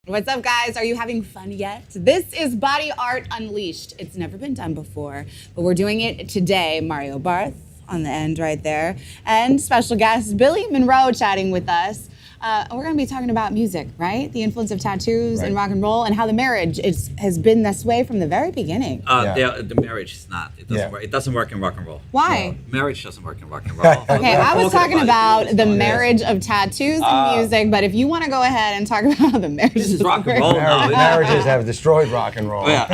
What's up, guys? Are you having fun yet? This is Body Art Unleashed. It's never been done before, but we're doing it today. Mario Barth on the end right there, and special guest Billy Monroe chatting with us. We're going to be talking about music, right? The influence of tattoos and rock and roll, and how the marriage has been this way from the very beginning. The marriage is not. It doesn't work. It doesn't work in rock and roll. Why? Marriage doesn't work in rock and roll. Okay, I was talking about the marriage of tattoos and music, but if you want to go ahead and talk about the marriage, This is rock and roll. Marriages have destroyed rock and roll. Yeah.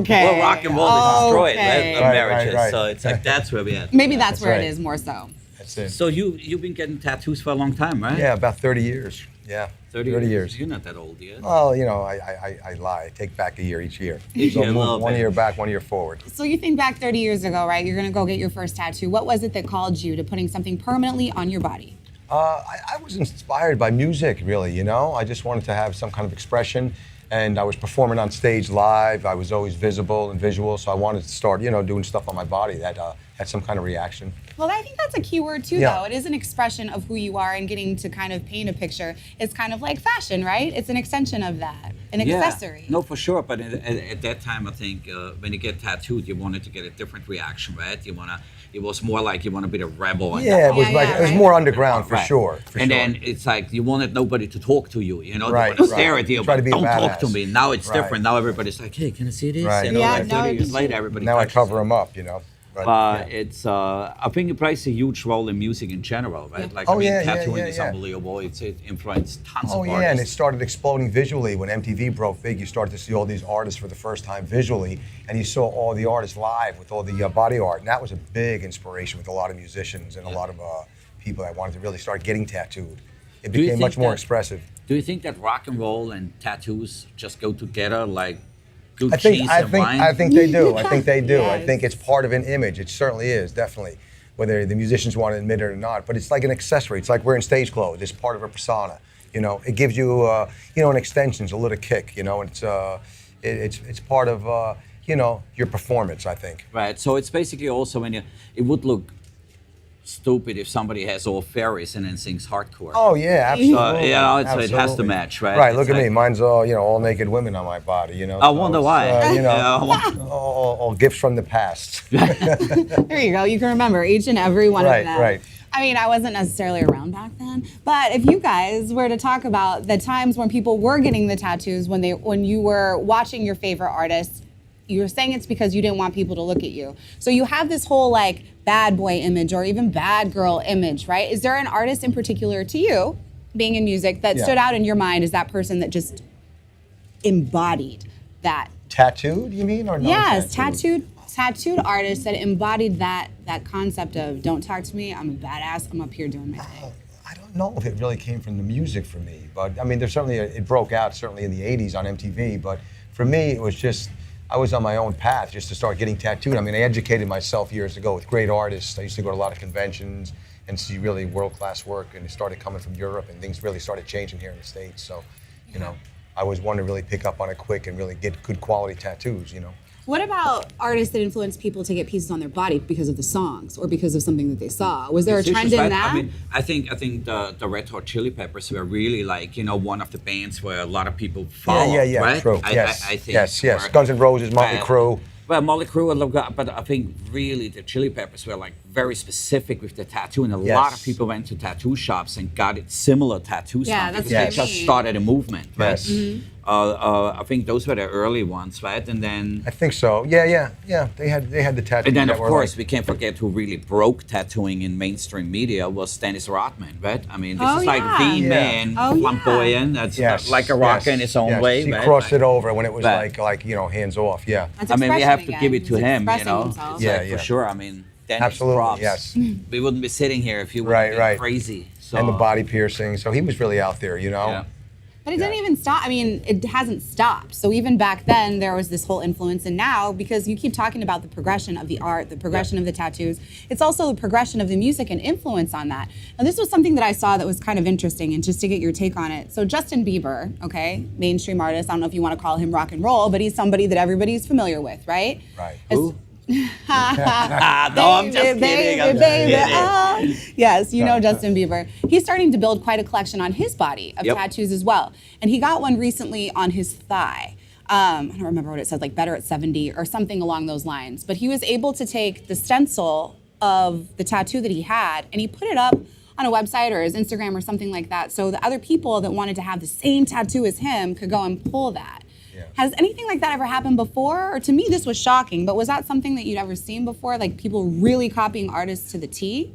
Okay. Well, rock and roll is destroyed marriages. Right. So it's like that's where we at. Maybe that's where right. it is more so. That's it. So you've been getting tattoos for a long time, right? Yeah, about 30 years. Yeah, 30 years. You're not that old yet. Well, you know, I lie. I take back a year each year. Each year, a little one bit. year back, 1 year forward. So you think back 30 years ago, right? You're going to go get your first tattoo. What was it that called you to putting something permanently on your body? I was inspired by music, really, you know? I just wanted to have some kind of expression, and I was performing on stage live. I was always visible and visual, so I wanted to start, you know, doing stuff on my body that had some kind of reaction. Well, I think that's a key word too, though. It is an expression of who you are, and getting to kind of paint a picture is kind of like fashion, right? It's an extension of that, an accessory. No, for sure. But at that time, I think when you get tattooed, you wanted to get a different reaction, right? It was more like you want to be the rebel. Yeah, it was it was more underground for sure. Then it's like you wanted nobody to talk to you, you know? They Right, want to stare right. at you, Try but to be a don't talk to badass. me. Now it's Right. different. Now everybody's like, hey, can I see this? Right. You know, Yeah, like no, 30 years it's- later, everybody Now I touches cover it. them up, you know? But it's, I think it plays a huge role in music in general, right? Like, Oh, I mean, yeah, tattooing is yeah. unbelievable. It influenced tons Oh of yeah, artists. and it started exploding visually when MTV broke big. You started to see all these artists for the first time visually, and you saw all the artists live with all the body art, and that was a big inspiration with a lot of musicians and a lot of people that wanted to really start getting tattooed. It Do you became much think more that- expressive. Do you think that rock and roll and tattoos just go together like good I cheese and wine? think they do. I think they do. I Yes. think it's part of an image. It certainly is, definitely. Whether the musicians want to admit it or not, but it's like an accessory. It's like wearing stage clothes. It's part of a persona. You know, it gives you, you know, an extension, a little kick. You know, it's part of, you know, your performance. I think. Right. So it's basically also when it would look stupid if somebody has all fairies and then sings hardcore. Oh yeah, absolutely. You know, it has to Absolutely. match, right? Right. It's Look at me. like- Mine's all, you know, all naked women on my body. You know. I so wonder it's, why. You know, Yeah. all gifts from the past. There you go. You can remember each and every one Right, of them. right. I mean, I wasn't necessarily around back then, but if you guys were to talk about the times when people were getting the tattoos, when you were watching your favorite artists, you were saying it's because you didn't want people to look at you. So you have this whole like bad boy image or even bad girl image, right? Is there an artist in particular to you, being in music, that stood out in your mind as that person that just embodied that? Tattooed, you mean, or not? Yes, tattooed artists that embodied that concept of don't talk to me, I'm a badass, I'm up here doing my thing. I don't know if it really came from the music for me, but I mean, there's certainly it broke out certainly in the '80s on MTV. But for me, it was just I was on my own path just to start getting tattooed. I mean, I educated myself years ago with great artists. I used to go to a lot of conventions and see really world-class work, and it started coming from Europe, and things really started changing here in the States. So, you know, I was one to really pick up on it quick and really get good quality tattoos. You know. What about artists that influence people to get pieces on their body because of the songs or because of something that they saw? Was there a trend in that? I mean, I think the Red Hot Chili Peppers were really like, you know, one of the bands where a lot of people follow. Yeah, right? true. I think. Yes. Or- Guns N' Roses, Motley Crue. Well, Motley Crue, but I think really the Chili Peppers were like very specific with the tattoo, and a lot of people went to tattoo shops and got it similar tattoos. Yeah, that's because what I they just mean. started a movement, right? Yes. I think those were the early ones, right? And then I think so. Yeah. They had the tattoos. And then, that of were course, like- we can't forget who really broke tattooing in mainstream media was Dennis Rodman, right? I mean, this Oh, is like yeah. the Yeah. man, Oh, yeah. flamboyant. That's like a rocker in his own yes. way. He right? crossed it over when it was Right. like you know, hands off. Yeah. That's I mean, we expression have to again. give it to He's him, you expressing know? himself. It's Yeah, like, yeah. for sure. I mean, Dennis Absolutely, props. yes. We wouldn't be sitting here if you wouldn't Right, be right. crazy. So, And the body piercing. So he was really out there, you know. Yeah. But it didn't even stop. I mean, it hasn't stopped. So even back then, there was this whole influence. And now, because you keep talking about the progression of the art, the progression of the tattoos, it's also the progression of the music and influence on that. Now, this was something that I saw that was kind of interesting, and just to get your take on it. So Justin Bieber, okay, mainstream artist, I don't know if you want to call him rock and roll, but he's somebody that everybody's familiar with, right? Right. Who? No, I'm just kidding. I'm just kidding. Oh. Yes, you know Justin Bieber. He's starting to build quite a collection on his body of Yep. tattoos as well. And he got one recently on his thigh. I don't remember what it said, like better at 70 or something along those lines. But he was able to take the stencil of the tattoo that he had and he put it up on a website or his Instagram or something like that. So the other people that wanted to have the same tattoo as him could go and pull that. Yeah. Has anything like that ever happened before? Or to me, this was shocking, but was that something that you'd ever seen before? Like people really copying artists to the T?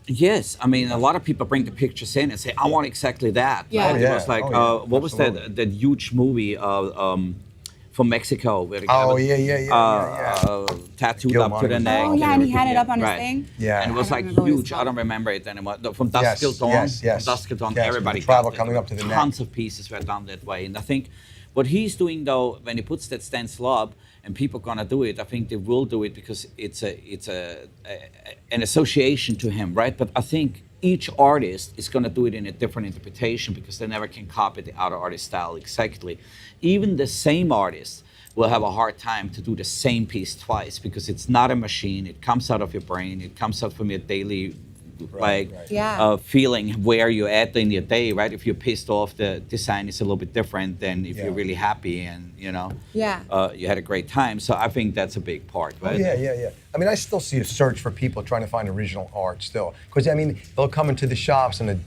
Yes, I mean a lot of people bring the pictures in and say, "I want exactly that." Yeah. Right? Oh, It yeah. was like, Oh, yeah. what was Absolutely. that huge movie from Mexico where the guy Oh, was, yeah. tattooed Gil up to the Montes. neck. Oh, yeah, and he had it up on his right. thing? Yeah. And it was I like don't remember what it's huge. I called. don't remember it anymore. From Dusk Yes, Till Dawn. yes, yes. From Dusk Till Dawn, Yes, everybody the travel got it. coming up to the neck. Tons of pieces were done that way. And I think what he's doing though, when he puts that stencil up, and people gonna do it, I think they will do it because it's an association to him, right? But I think each artist is gonna do it in a different interpretation because they never can copy the other artist's style exactly. Even the same artist will have a hard time to do the same piece twice because it's not a machine. It comes out of your brain. It comes out from your daily Right. Yeah. feeling where you're at in your day, right? If you're pissed off, the design is a little bit different than if Yeah. you're really happy and Yeah. you had a great time. So I think that's a big part, Oh, right? yeah. I mean, I still see a search for people trying to find original art still. Because, I mean, they'll come into the shops and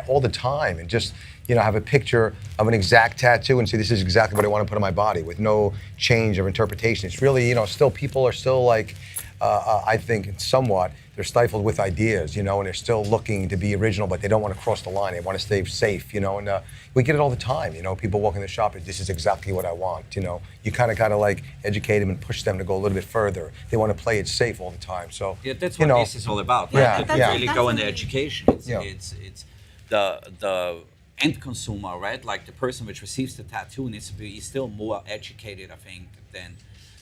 all the time and just, have a picture of an exact tattoo and say, this is exactly what I want to put on my body with no change of interpretation. It's really, still people are still like, I think somewhat, they're stifled with ideas, and they're still looking to be original, but they don't want to cross the line. They want to stay safe, and we get it all the time, people walk in the shop and this is exactly what I want, You kind of got to like educate them and push them to go a little bit further. They want to play it safe all the time. So, Yeah, that's what this is all about, Yeah, right? That yeah. really go into education. It's, Yeah. it's the end consumer, right? Like the person which receives the tattoo needs to be still more educated, I think, than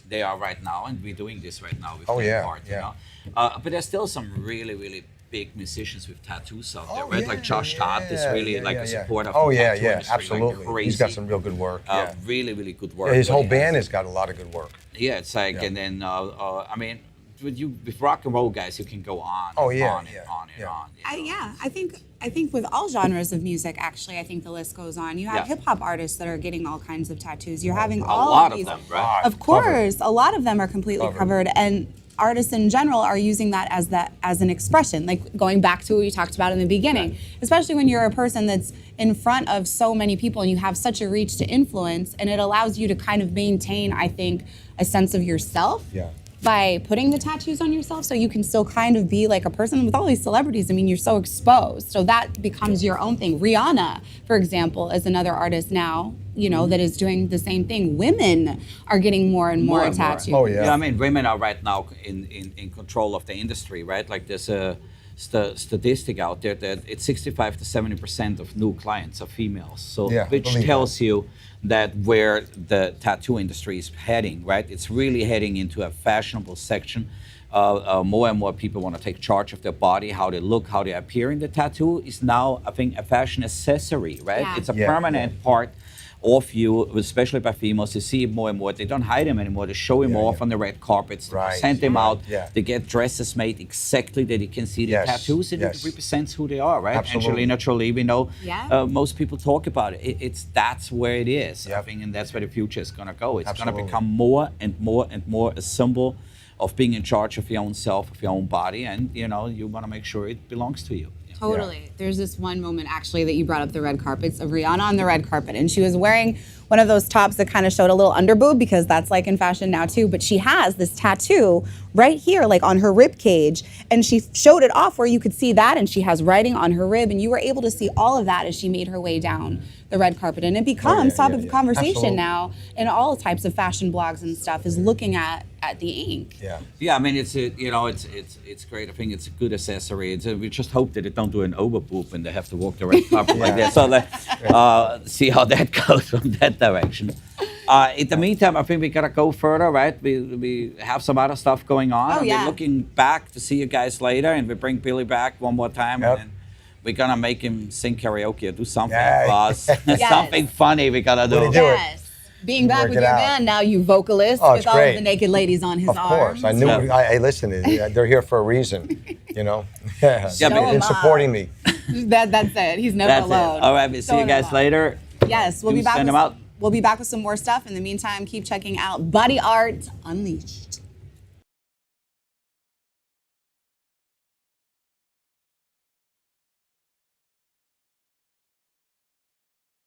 they are right now, and we're doing this right now with Oh, that yeah, part, yeah. But there's still some really, really big musicians with tattoos out there, Oh, right? yeah, Like Josh Todd is really like a supporter of Oh, the yeah, tattoo yeah, industry, like absolutely. crazy. He's got some real good work. Yeah. Really, really good work. Yeah, his what whole he band has. has got a lot of good work. Yeah, it's like, Yeah. and then I mean, with rock and roll guys, you can go on. Oh, and yeah, on yeah, and on and yeah. on. I think with all genres of music, actually, I think the list goes on. You have Yeah. hip hop artists that are getting all kinds of tattoos. You're having A all lot of of these. them, right? Of course, a lot of them are completely Covered. covered, and artists in general are using that as an expression. Like going back to what we talked about in the beginning, especially when you're a person that's in front of so many people and you have such a reach to influence, and it allows you to kind of maintain, I think, a sense of yourself. Yeah. By putting the tattoos on yourself, so you can still kind of be like a person. With all these celebrities, I mean, you're so exposed, so that becomes your own thing. Rihanna, for example, is another artist now, that is doing the same thing. Women are getting more and more tattoos. Oh, yeah. I mean, women are right now in control of the industry, right? Like there's a statistic out there that it's 65 to 70% of new clients are females. So, Yeah, which believe tells you that where the tattoo industry is heading, right? It's really heading into a fashionable section. More and more people want to take charge of their body, how they look, how they appear. And the tattoo is now, I think, a fashion accessory, right? Yeah. It's a Yeah, permanent part of you, especially by females. You see it more and more. They don't hide them anymore. They show him Yeah, off yeah. on the red carpets. They Right, send them right, out. yeah. They get dresses made exactly that you can see the Yes, tattoos, and yes. it represents who they are, right? Absolutely. Angelina Jolie, we know. Yeah. Most people talk about it. That's where it is. I Yep. think, and that's where the future is going to go. It's going to Absolutely. become more and more and more a symbol of being in charge of your own self, of your own body, and you want to make sure it belongs to you. Totally. There's this one moment actually that you brought up the red carpets of Rihanna on the red carpet, and she was wearing one of those tops that kind of showed a little underboob because that's like in fashion now too. But she has this tattoo right here, like on her rib cage, and she showed it off where you could see that, and she has writing on her rib, and you were able to see all of that as she made her way down the red carpet, and it becomes topic of conversation Absolutely. now in all types of fashion blogs and stuff. Is looking at the ink. Yeah. Yeah, I mean it's great. I think it's a good accessory. We just hope that they don't do an overboob when they have to walk the red carpet like that. So let's see how that goes from that direction. In the meantime, I think we gotta go further, right? We have some other stuff going on. Oh, and yeah. We're looking back to see you guys later, and we bring Billy back one more time, Yep. and then we're gonna make him sing karaoke or do something Yeah. for us. Something funny we gotta do. Will he do it? Yes. Being back Work with it your out. band, now you vocalist Oh, with it's all great. of the naked ladies on his Of course, arms. I knew. Yeah. I listen. They're here for a reason, you know. Yeah, Yeah, but- in supporting me. That's it. He's never That's alone. it. All right, we'll see you Showing guys up. later. Yes, we'll Do be back. send With, them out. We'll be back with some more stuff. In the meantime, keep checking out Body Art Unleashed.